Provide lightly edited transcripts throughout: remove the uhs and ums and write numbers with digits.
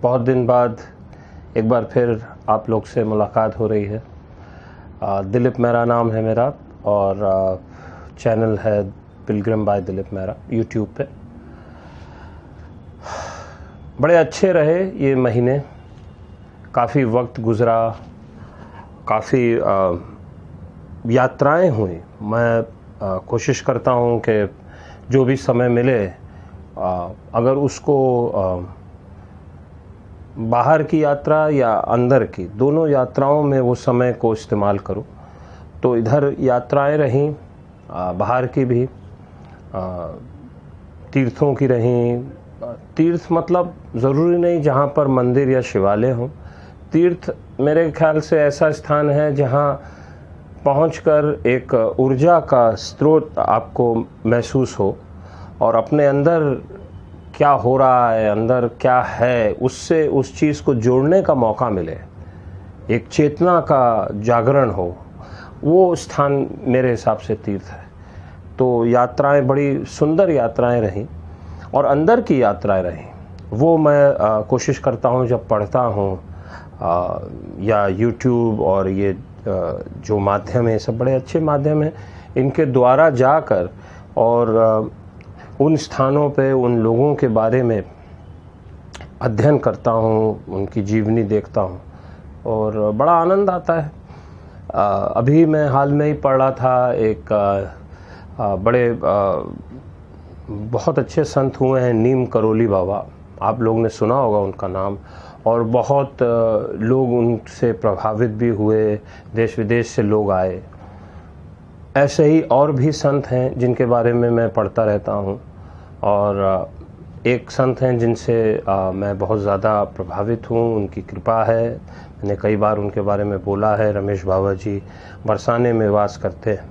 बहुत दिन बाद एक बार फिर आप लोग से मुलाकात हो रही है। दिलीप मेहरा नाम है मेरा और चैनल है Pilgrim by Dilip Mehra YouTube पे। बड़े अच्छे रहे ये महीने, काफ़ी वक्त गुज़रा, काफ़ी यात्राएं हुई। मैं कोशिश करता हूँ कि जो भी समय मिले अगर उसको बाहर की यात्रा या अंदर की, दोनों यात्राओं में वो समय को इस्तेमाल करूं। तो इधर यात्राएं रहीं, बाहर की भी, तीर्थों की रहीं। तीर्थ मतलब ज़रूरी नहीं जहाँ पर मंदिर या शिवालय हों। तीर्थ मेरे ख्याल से ऐसा स्थान है जहाँ पहुंचकर एक ऊर्जा का स्रोत आपको महसूस हो और अपने अंदर क्या हो रहा है, अंदर क्या है, उससे उस चीज़ को जोड़ने का मौका मिले, एक चेतना का जागरण हो। वो स्थान मेरे हिसाब से तीर्थ है। तो यात्राएं बड़ी सुंदर यात्राएं रहीं और अंदर की यात्राएं रहीं। वो मैं कोशिश करता हूँ जब पढ़ता हूँ या यूट्यूब और ये जो माध्यम है, सब बड़े अच्छे माध्यम हैं, इनके द्वारा जाकर और उन स्थानों पे उन लोगों के बारे में अध्ययन करता हूँ, उनकी जीवनी देखता हूँ और बड़ा आनंद आता है। अभी मैं हाल में ही पढ़ रहा था, एक बड़े बहुत अच्छे संत हुए हैं नीम करोली बाबा, आप लोगों ने सुना होगा उनका नाम, और बहुत लोग उनसे प्रभावित भी हुए, देश विदेश से लोग आए। ऐसे ही और भी संत हैं जिनके बारे में मैं पढ़ता रहता हूँ और एक संत हैं जिनसे मैं बहुत ज़्यादा प्रभावित हूँ, उनकी कृपा है। मैंने कई बार उनके बारे में बोला है। रमेश बाबा जी बरसाने में वास करते हैं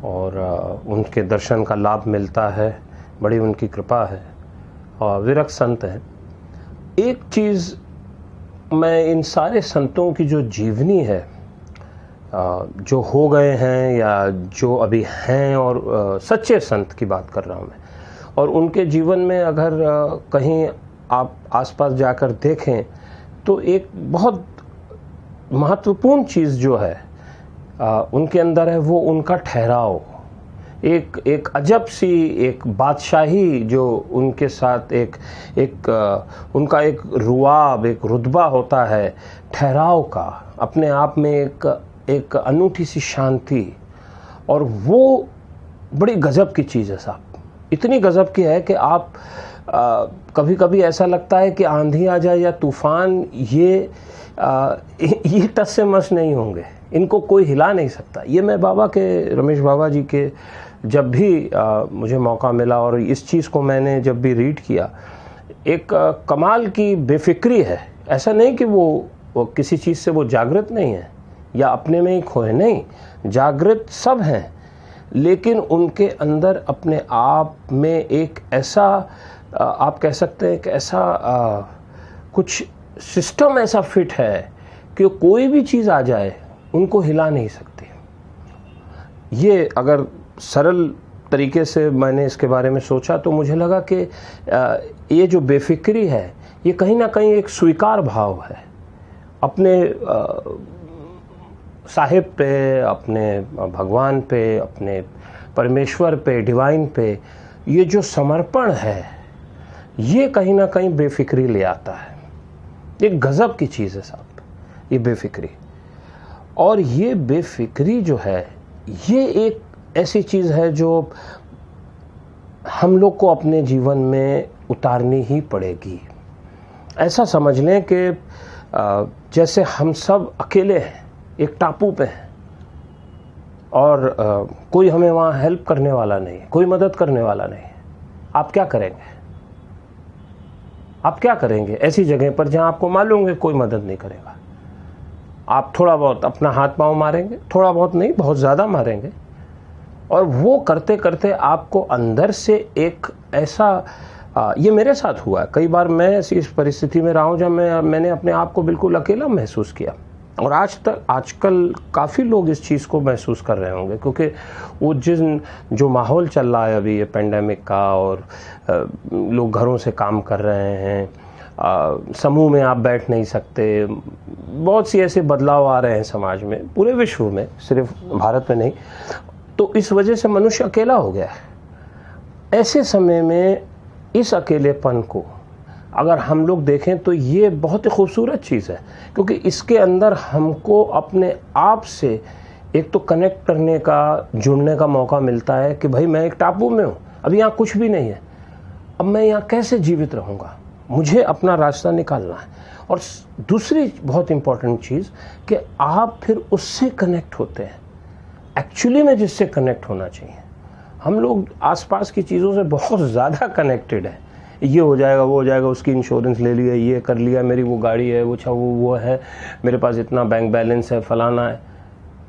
और उनके दर्शन का लाभ मिलता है, बड़ी उनकी कृपा है और विरक्त संत हैं। एक चीज़ मैं इन सारे संतों की जो जीवनी है, जो हो गए हैं या जो अभी हैं, और सच्चे संत की बात कर रहा हूँ मैं, और उनके जीवन में अगर कहीं आप आसपास जाकर देखें तो एक बहुत महत्वपूर्ण चीज़ जो है उनके अंदर है, वो उनका ठहराव। एक अजब सी एक बादशाही जो उनके साथ उनका एक रुआब, एक रुतबा होता है ठहराव का, अपने आप में एक अनूठी सी शांति, और वो बड़ी गजब की चीज़ है साहब। इतनी गजब की है कि आप कभी कभी ऐसा लगता है कि आंधी आ जाए या तूफान, ये टस से मस नहीं होंगे, इनको कोई हिला नहीं सकता। ये मैं बाबा के, रमेश बाबा जी के जब भी मुझे मौका मिला और इस चीज़ को मैंने जब भी रीड किया, एक कमाल की बेफिक्री है। ऐसा नहीं कि वो किसी चीज़ से वो जागृत नहीं है या अपने में ही खोए, नहीं, जागृत सब हैं, लेकिन उनके अंदर अपने आप में एक ऐसा आप कह सकते हैं कि ऐसा कुछ सिस्टम ऐसा फिट है कि कोई भी चीज़ आ जाए उनको हिला नहीं सकती। ये अगर सरल तरीके से मैंने इसके बारे में सोचा तो मुझे लगा कि ये जो बेफिक्री है, ये कहीं ना कहीं एक स्वीकार भाव है अपने साहिब पे, अपने भगवान पे, अपने परमेश्वर पे, डिवाइन पे। ये जो समर्पण है, ये कहीं ना कहीं बेफिक्री ले आता है। एक गजब की चीज़ है साहब ये बेफिक्री। और ये बेफिक्री जो है, ये एक ऐसी चीज़ है जो हम लोग को अपने जीवन में उतारनी ही पड़ेगी। ऐसा समझ लें कि जैसे हम सब अकेले हैं, एक टापू पे हैं और कोई हमें वहाँ हेल्प करने वाला नहीं, कोई मदद करने वाला नहीं। आप क्या करेंगे? आप क्या करेंगे ऐसी जगह पर जहाँ आपको मालूम है कोई मदद नहीं करेगा? आप थोड़ा बहुत अपना हाथ पांव मारेंगे, थोड़ा बहुत नहीं, बहुत ज़्यादा मारेंगे, और वो करते करते आपको अंदर से एक ऐसा ये मेरे साथ हुआ है। कई बार मैं ऐसी इस परिस्थिति में रहा हूँ जब मैंने अपने आप को बिल्कुल अकेला महसूस किया, और आजकल काफ़ी लोग इस चीज़ को महसूस कर रहे होंगे, क्योंकि वो जो माहौल चल रहा है अभी ये पेंडेमिक का, और लोग घरों से काम कर रहे हैं, समूह में आप बैठ नहीं सकते, बहुत सी ऐसे बदलाव आ रहे हैं समाज में, पूरे विश्व में, सिर्फ भारत में नहीं। तो इस वजह से मनुष्य अकेला हो गया है। ऐसे समय में इस अकेलेपन को अगर हम लोग देखें तो ये बहुत ही खूबसूरत चीज़ है, क्योंकि इसके अंदर हमको अपने आप से एक तो कनेक्ट करने का, जुड़ने का मौका मिलता है कि भाई मैं एक टापू में हूँ, अभी यहाँ कुछ भी नहीं है, अब मैं यहाँ कैसे जीवित रहूँगा, मुझे अपना रास्ता निकालना है। और दूसरी बहुत इम्पॉर्टेंट चीज़ कि आप फिर उससे कनेक्ट होते हैं, एक्चुअली में जिससे कनेक्ट होना चाहिए। हम लोग आसपास की चीज़ों से बहुत ज़्यादा कनेक्टेड है, ये हो जाएगा, वो हो जाएगा, उसकी इंश्योरेंस ले लिया, ये कर लिया, मेरी वो गाड़ी है, वो है, मेरे पास इतना बैंक बैलेंस है, फलाना है।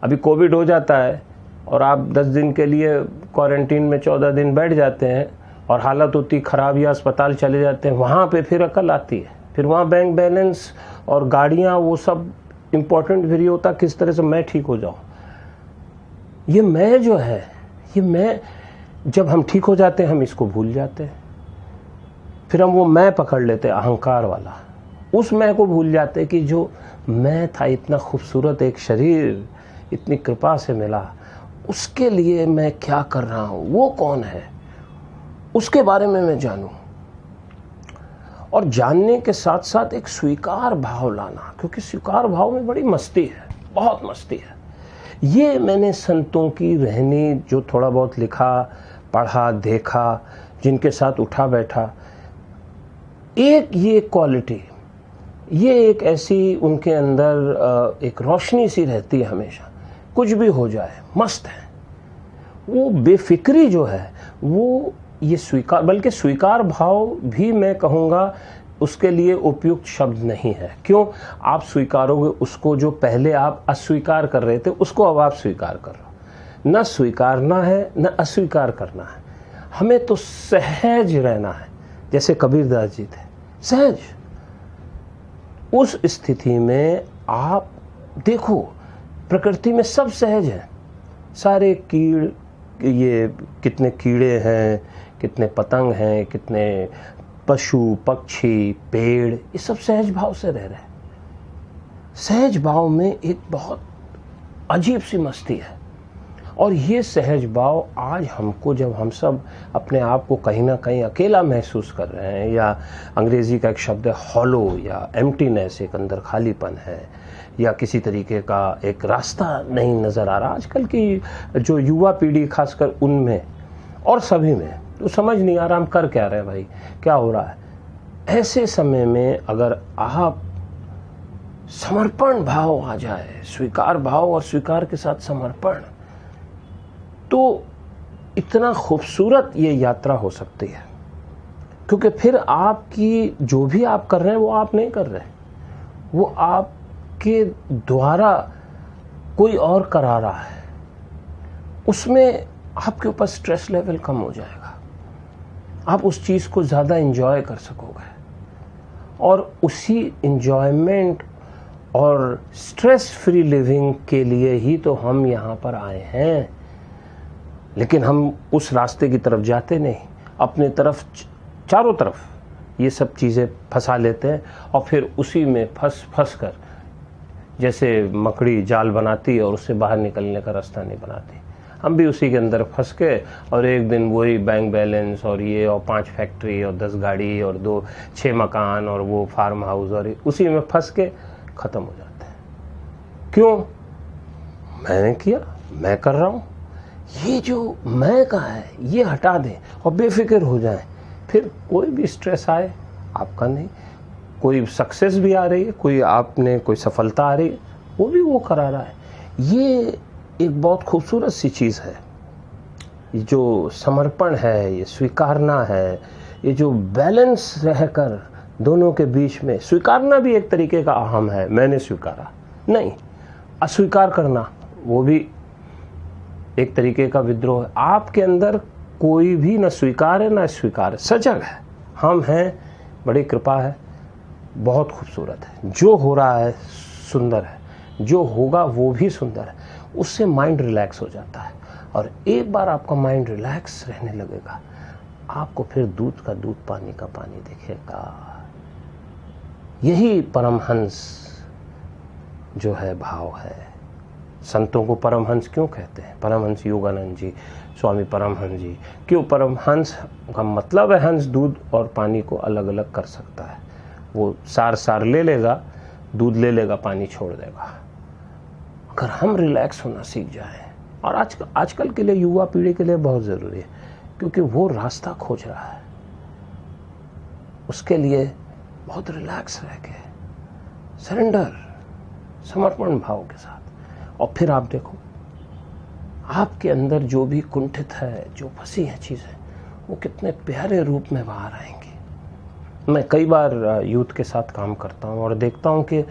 अभी कोविड हो जाता है और आप 10 दिन के लिए क्वारंटीन में 14 दिन बैठ जाते हैं और हालत होती ख़राब या अस्पताल चले जाते हैं, वहाँ पे फिर अकल आती है, फिर वहाँ बैंक बैलेंस और गाड़ियाँ वो सब इम्पोर्टेंट फिर ये होता किस तरह से मैं ठीक हो जाऊँ। ये मैं जो है, ये मैं, जब हम ठीक हो जाते हैं हम इसको भूल जाते हैं, फिर हम वो मैं पकड़ लेते हैं, अहंकार वाला, उस मैं को भूल जाते हैं कि जो मैं था, इतना खूबसूरत एक शरीर इतनी कृपा से मिला, उसके लिए मैं क्या कर रहा हूँ, वो कौन है, उसके बारे में मैं जानूं। और जानने के साथ साथ एक स्वीकार भाव लाना, क्योंकि स्वीकार भाव में बड़ी मस्ती है, बहुत मस्ती है। ये मैंने संतों की रहनी, जो थोड़ा बहुत लिखा, पढ़ा, देखा, जिनके साथ उठा बैठा, एक ये क्वालिटी, ये एक ऐसी उनके अंदर एक रोशनी सी रहती है हमेशा, कुछ भी हो जाए मस्त है। वो बेफिक्री जो है, वो ये स्वीकार, बल्कि स्वीकार भाव भी मैं कहूँगा उसके लिए उपयुक्त शब्द नहीं है। क्यों? आप स्वीकारोगे उसको जो पहले आप अस्वीकार कर रहे थे, उसको अब आप स्वीकार कर रहे हो। न स्वीकारना है न अस्वीकार करना है, हमें तो सहज रहना है, जैसे कबीरदास जी थे, सहज। उस स्थिति में आप देखो, प्रकृति में सब सहज है, सारे ये कितने कीड़े हैं, कितने पतंग हैं, कितने पशु पक्षी पेड़, ये सब सहज भाव से रह रहे हैं। सहज भाव में एक बहुत अजीब सी मस्ती है। और ये सहज भाव आज हमको, जब हम सब अपने आप को कहीं ना कहीं अकेला महसूस कर रहे हैं, या अंग्रेजी का एक शब्द है हॉलो या एम्प्टीनेस, एक अंदर खालीपन है, या किसी तरीके का एक रास्ता नहीं नज़र आ रहा, आजकल की जो युवा पीढ़ी खासकर उनमें और सभी में, तो समझ नहीं आ रहा हम कर क्या रहे हैं, भाई क्या हो रहा है। ऐसे समय में अगर आप समर्पण भाव आ जाए, स्वीकार भाव और स्वीकार के साथ समर्पण, तो इतना खूबसूरत ये यात्रा हो सकती है। क्योंकि फिर आपकी जो भी आप कर रहे हैं वो आप नहीं कर रहे, वो आपके द्वारा कोई और करा रहा है। उसमें आपके ऊपर स्ट्रेस लेवल कम हो जाएगा, आप उस चीज़ को ज़्यादा एंजॉय कर सकोगे। और उसी एंजॉयमेंट और स्ट्रेस फ्री लिविंग के लिए ही तो हम यहाँ पर आए हैं। लेकिन हम उस रास्ते की तरफ जाते नहीं, अपने तरफ चारों तरफ ये सब चीज़ें फंसा लेते हैं, और फिर उसी में फंस कर जैसे मकड़ी जाल बनाती है और उससे बाहर निकलने का रास्ता नहीं बनाती, हम भी उसी के अंदर फंस के, और एक दिन वही बैंक बैलेंस और ये और 5 फैक्ट्री और 10 गाड़ी और 6 मकान और वो फार्म हाउस, और उसी में फंस के ख़त्म हो जाते हैं। क्यों? मैंने किया, मैं कर रहा हूँ। ये जो मैं का है ये हटा दें और बेफिक्र हो जाएं, फिर कोई भी स्ट्रेस आए आपका नहीं। कोई सक्सेस भी आ रही है, कोई सफलता आ रही है, वो भी वो करा रहा है। ये एक बहुत खूबसूरत सी चीज़ है, जो समर्पण है, ये स्वीकारना है, ये जो बैलेंस रहकर दोनों के बीच में, स्वीकारना भी एक तरीके का अहम है, मैंने स्वीकारा नहीं, अस्वीकार करना वो भी एक तरीके का विद्रोह है। आपके अंदर कोई भी न स्वीकार है न स्वीकार है, सजग है, हम हैं, बड़ी कृपा है, बहुत खूबसूरत है। जो हो रहा है सुंदर है, जो होगा वो भी सुंदर है। उससे माइंड रिलैक्स हो जाता है, और एक बार आपका माइंड रिलैक्स रहने लगेगा, आपको फिर दूध का दूध पानी का पानी दिखेगा। यही परमहंस जो है भाव है। संतों को परमहंस क्यों कहते हैं? परमहंस योगानंद जी, स्वामी परमहंस जी। क्यों? परमहंस का मतलब है हंस दूध और पानी को अलग अलग कर सकता है। वो सार ले लेगा, दूध ले लेगा, पानी छोड़ देगा। अगर हम रिलैक्स होना सीख जाएं, और आजकल के लिए, युवा पीढ़ी के लिए बहुत ज़रूरी है, क्योंकि वो रास्ता खोज रहा है, उसके लिए बहुत रिलैक्स रह के, सरेंडर, समर्पण भाव के साथ। और फिर आप देखो, आपके अंदर जो भी कुंठित है, जो फंसी है चीज़ें, वो कितने प्यारे रूप में बाहर आएंगी। मैं कई बार यूथ के साथ काम करता हूँ और देखता हूँ कि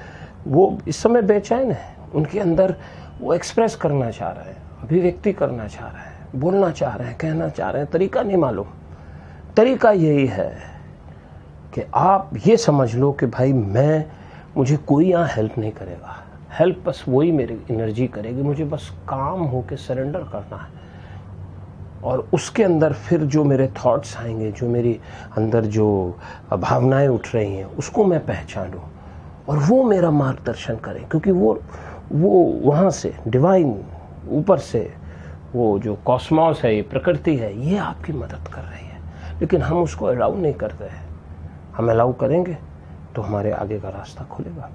वो इस समय बेचैन है, उनके अंदर वो एक्सप्रेस करना चाह रहे हैं, अभिव्यक्ति करना चाह रहे हैं, बोलना चाह रहे हैं, कहना चाह रहे हैं, तरीका नहीं मालूम। तरीका यही है कि आप ये समझ लो कि भाई मुझे कोई यहाँ हेल्प नहीं करेगा, हेल्प बस वही मेरी एनर्जी करेगी, मुझे बस काम होके सरेंडर करना है। और उसके अंदर फिर जो मेरे थॉट्स आएंगे, जो मेरी अंदर जो भावनाएं उठ रही हैं, उसको मैं पहचानूं और वो मेरा मार्गदर्शन करें, क्योंकि वो वहाँ से डिवाइन, ऊपर से वो जो कॉस्मॉस है, ये प्रकृति है, ये आपकी मदद कर रही है। लेकिन हम उसको अलाउ नहीं करते हैं। हम अलाउ करेंगे तो हमारे आगे का रास्ता खुलेगा।